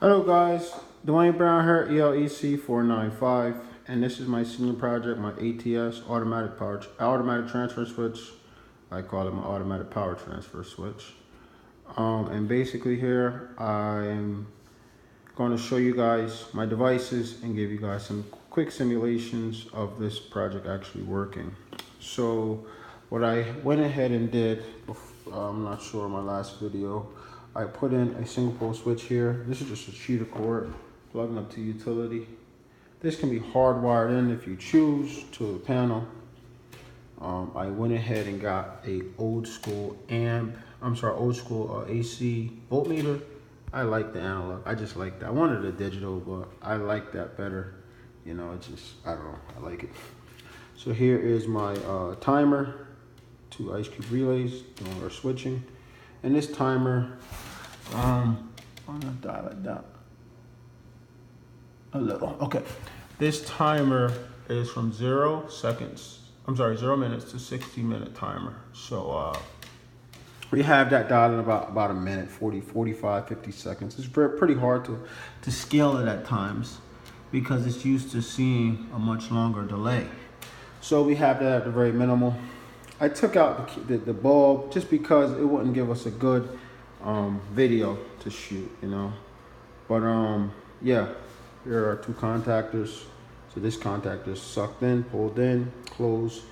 Hello guys, Dwayne Brown here, ELEC 495, and this is my senior project, my ATS automatic transfer switch. I call it my automatic power transfer switch. And basically here I'm going to show you guys my devices and give you guys some quick simulations of this project actually working. So what I went ahead and did, I'm not sure my last video, I put in a single pole switch here. This is just a cheater cord plugging up to utility. This can be hardwired in if you choose to the panel. I went ahead and got a old school AC voltmeter. I like the analog. I just like that. I wanted a digital, but I like that better. You know, it's just, I don't know, I like it. So here is my timer, 2 ice cube relays doing our switching. And this timer, I'm gonna dial it down a little. Okay, this timer is from 0 minutes to 60-minute timer. So we have that dialed in about a minute, 40, 45, 50 seconds. It's pretty hard to scale it at times because it's used to seeing a much longer delay. So we have that at the very minimal. I took out the bulb just because it wouldn't give us a good video to shoot, you know. But yeah, here are 2 contactors. So this contactor is sucked in, pulled in, closed,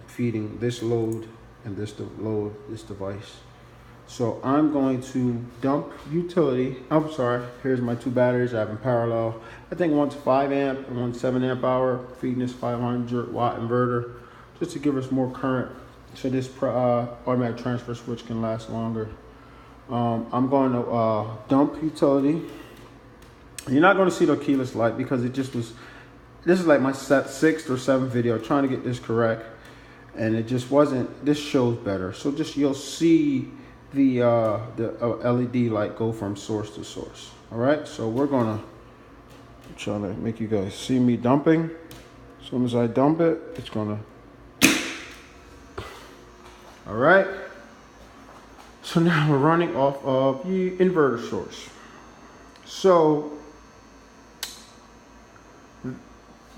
feeding this load and this device. So I'm going to dump utility. I'm sorry, here's my 2 batteries I have in parallel. I think one's 5 amp and one's 7 amp hour, feeding this 500 watt inverter just to give us more current so this automatic transfer switch can last longer. I'm going to dump utility. You're not going to see the keyless light because it just was, this is like my 6th or 7th video trying to get this correct, and it just wasn't. This shows better, so just you'll see the LED light go from source to source. All right, so we're gonna try to make you guys see me dumping. As soon as I dump it, it's gonna. All right, so now we're running off of the inverter source. So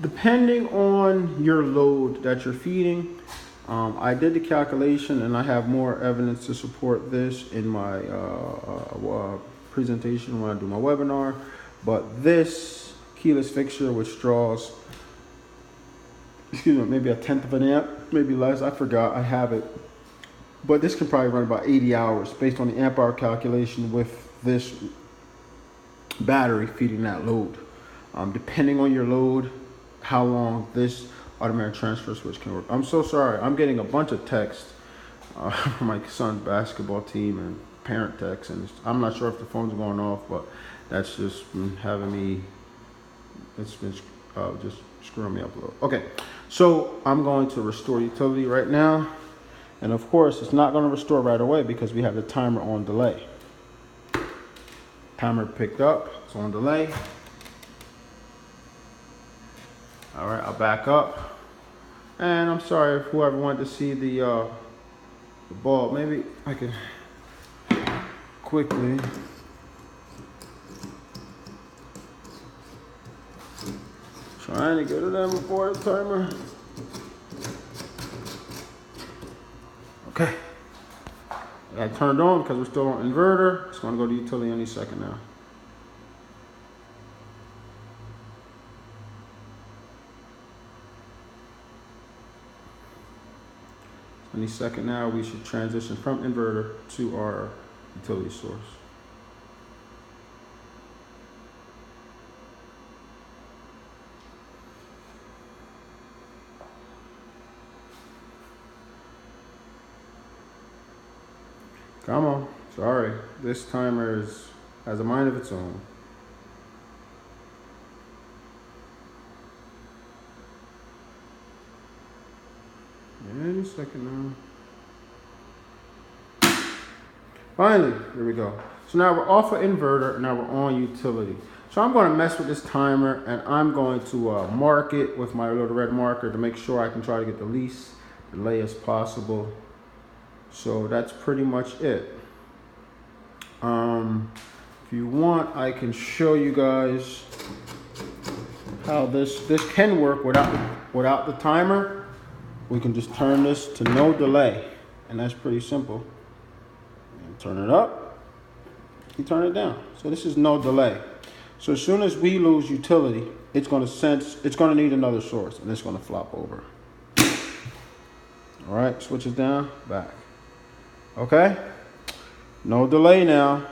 depending on your load that you're feeding, I did the calculation and I have more evidence to support this in my presentation when I do my webinar. But this keyless fixture, which draws, maybe 1/10 of an amp, maybe less, I forgot, I have it. But this can probably run about 80 hours based on the amp hour calculation with this battery feeding that load. Depending on your load, how long this automatic transfer switch can work. I'm so sorry. I'm getting a bunch of texts from my son's basketball team and parent texts, and I'm not sure if the phone's going off, but that's just been having me, it's been just screwing me up a little. Okay, so I'm going to restore utility right now. And of course, it's not going to restore right away because we have the timer on delay. Timer picked up, it's on delay. All right, I'll back up. And I'm sorry if whoever wanted to see the bulb. Maybe I can quickly. Trying to get it in before the timer. Okay. I turned on because we're still on inverter. It's going to go to utility any second now. Any second now, we should transition from inverter to our utility source. Come on, sorry. This timer has a mind of its own. Any second now. Finally, here we go. So now we're off of inverter, and now we're on utility. So I'm going to mess with this timer, and I'm going to mark it with my little red marker to make sure I can try to get the least delay as possible. So that's pretty much it. If you want, I can show you guys how this can work without the timer. We can just turn this to no delay, and that's pretty simple. And turn it up, you turn it down. So this is no delay. So as soon as we lose utility, it's going to need another source, and it's going to flop over. All right, switches down, back. Okay, no delay now.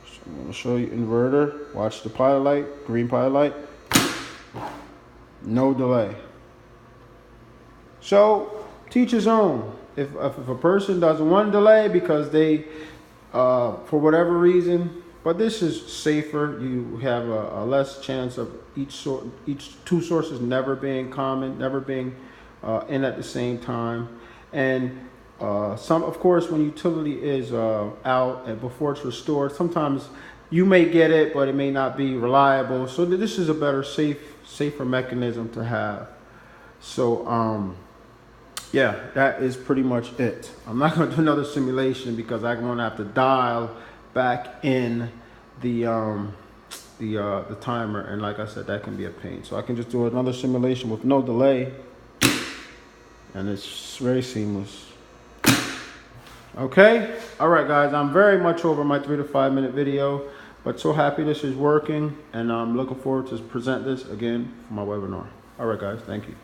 So I'm going to show you inverter. Watch the pilot light, green pilot light. No delay. So teach his own. If a person does one delay because they, for whatever reason, but this is safer. You have a less chance of each two sources never being common, never being in at the same time. And of course, when utility is out and before it's restored, sometimes you may get it, but it may not be reliable. So this is a better, safer mechanism to have. So yeah, that is pretty much it. I'm not going to do another simulation because I'm going to have to dial back in the timer, and like I said, that can be a pain. So I can just do another simulation with no delay, and it's very seamless. Okay, all right guys, I'm very much over my 3 to 5 minute video, but so happy this is working, and I'm looking forward to present this again for my webinar. All right guys, thank you.